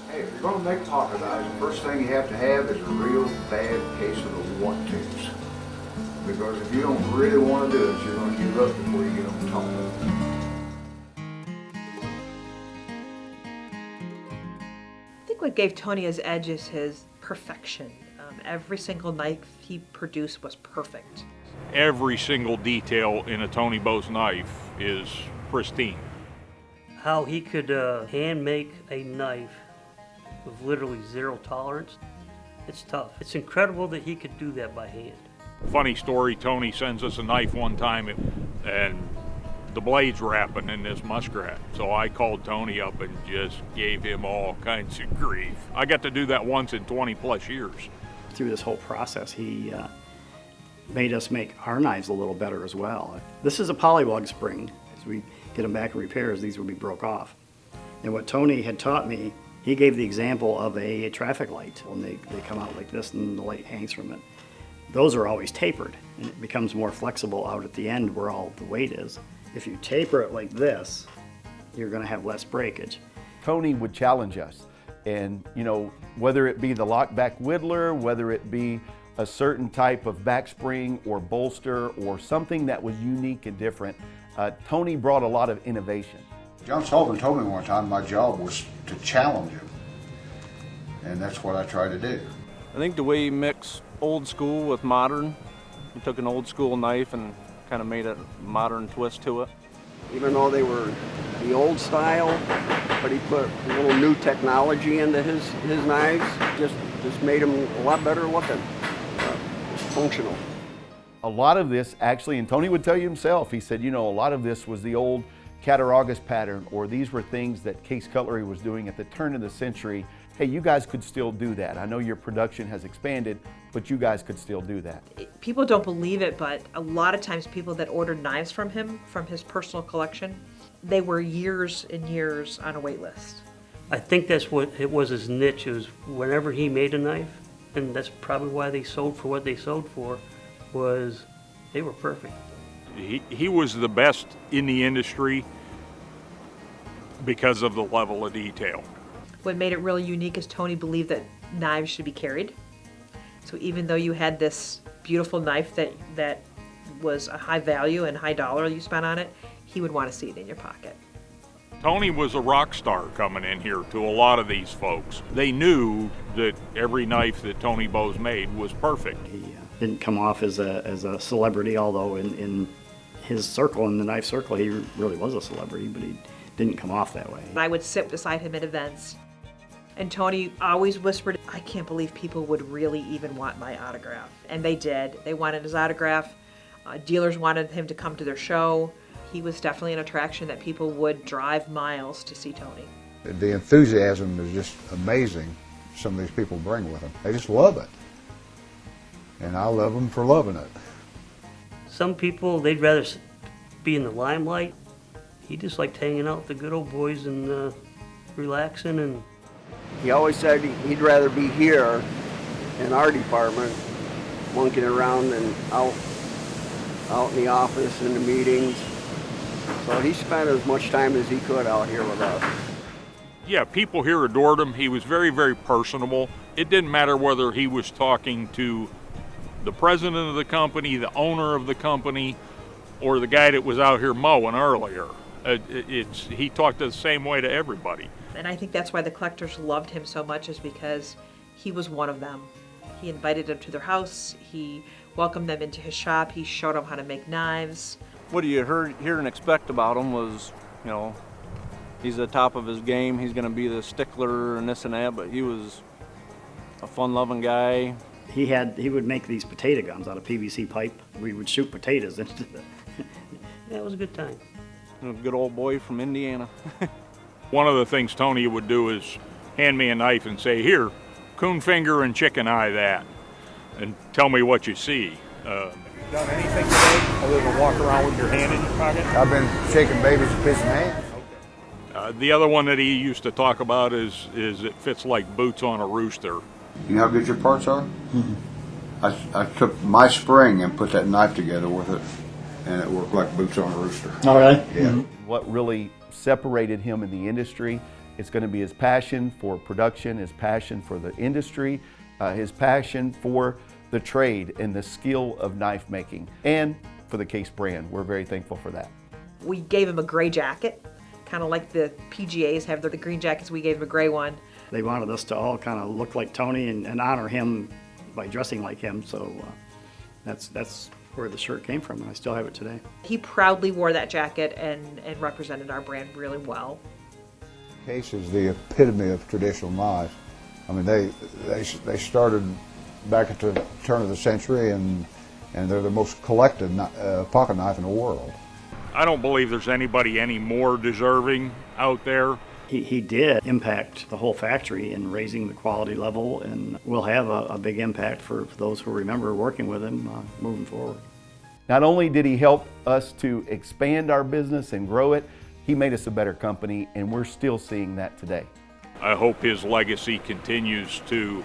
Hey, if you're going to make pocket knives, the first thing you have to have is a real bad case of the want-tos. Because if you don't really want to do it, you're going to give up before you get on top of it. I think what gave Tony his edge is his perfection. Every single knife he produced was perfect. Every single detail in a Tony Bose knife is pristine. How he could hand make a knife with literally zero tolerance, it's tough. It's incredible that he could do that by hand. Funny story, Tony sends us a knife one time and the blade's wrapping in this muskrat. So I called Tony up and just gave him all kinds of grief. I got to do that once in 20 plus years. Through this whole process, he made us make our knives a little better as well. This is a Polybug Spring. As we get them back in repairs, these would be broke off. And what Tony had taught me, he gave the example of a traffic light. When they come out like this and the light hangs from it. Those are always tapered, and it becomes more flexible out at the end where all the weight is. If you taper it like this, you're going to have less breakage. Tony would challenge us, and whether it be the lockback whittler, whether it be a certain type of back spring or bolster or something that was unique and different, Tony brought a lot of innovation. John Sullivan told me one time my job was to challenge him, and that's what I try to do. I think the way he mixed old school with modern, he took an old school knife and kind of made a modern twist to it. Even though they were the old style, but he put a little new technology into his knives, just made them a lot better looking, functional. A lot of this actually, and Tony would tell you himself, he said, a lot of this was the old Cattaraugus pattern, or these were things that Case Cutlery was doing at the turn of the century. Hey, you guys could still do that. I know your production has expanded, but you guys could still do that. People don't believe it, but a lot of times people that ordered knives from him, from his personal collection, they were years and years on a wait list. I think that's what it was, his niche. It was whenever he made a knife, and that's probably why they sold for what they sold for, was they were perfect. He was the best in the industry because of the level of detail. What made it really unique is Tony believed that knives should be carried. So even though you had this beautiful knife that was a high value and high dollar you spent on it, he would want to see it in your pocket. Tony was a rock star coming in here to a lot of these folks. They knew that every knife that Tony Bose made was perfect. He didn't come off as a celebrity, although in his circle, in the knife circle, he really was a celebrity, but he didn't come off that way. I would sit beside him at events, and Tony always whispered, I can't believe people would really even want my autograph. And they did. They wanted his autograph. Dealers wanted him to come to their show. He was definitely an attraction that people would drive miles to see Tony. The enthusiasm is just amazing, some of these people bring with them. They just love it. And I love them for loving it. Some people, they'd rather be in the limelight. He just liked hanging out with the good old boys and relaxing. And He always said he'd rather be here in our department, monkeying around and out in the office, in the meetings. So he spent as much time as he could out here with us. Yeah, people here adored him. He was very, very personable. It didn't matter whether he was talking to the president of the company, the owner of the company, or the guy that was out here mowing earlier. He talked the same way to everybody. And I think that's why the collectors loved him so much, is because he was one of them. He invited them to their house. He welcomed them into his shop. He showed them how to make knives. What you hear and expect about him was, he's at the top of his game. He's going to be the stickler and this and that, but he was a fun-loving guy. He would make these potato guns out of PVC pipe. We would shoot potatoes into them. that was a good time. A good old boy from Indiana. One of the things Tony would do is hand me a knife and say, here, coon finger and chicken eye that, and tell me what you see. Done anything today other than walk around with your hand in your pocket? I've been shaking babies and kissing hands. The other one that he used to talk about is it fits like boots on a rooster. You know how good your parts are? Mm-hmm. I took my spring and put that knife together with it. and it worked like boots on a rooster. All right. Yeah. What really separated him in the industry, it's going to be his passion for production, his passion for the industry, his passion for the trade and the skill of knife making, and for the Case brand. We're very thankful for that. We gave him a gray jacket, kind of like the PGAs have the green jackets. We gave him a gray one. They wanted us to all kind of look like Tony and honor him by dressing like him, so that's where the shirt came from, and I still have it today. He proudly wore that jacket and represented our brand really well. Case is the epitome of traditional knives. I mean, they started back at the turn of the century, and they're the most collected pocket knife in the world. I don't believe there's anybody any more deserving out there. He did impact the whole factory in raising the quality level, and will have a big impact for those who remember working with him moving forward. Not only did he help us to expand our business and grow it, he made us a better company, and we're still seeing that today. I hope his legacy continues to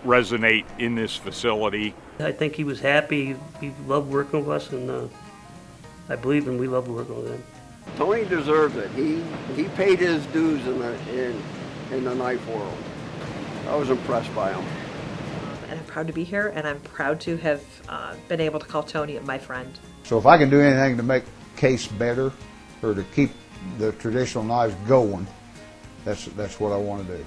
resonate in this facility. I think he was happy. He loved working with us, and I believe we loved working with him. Tony deserves it. He paid his dues in the knife world. I was impressed by him. And I'm proud to be here, and I'm proud to have been able to call Tony my friend. So if I can do anything to make Case better, or to keep the traditional knives going, that's what I want to do.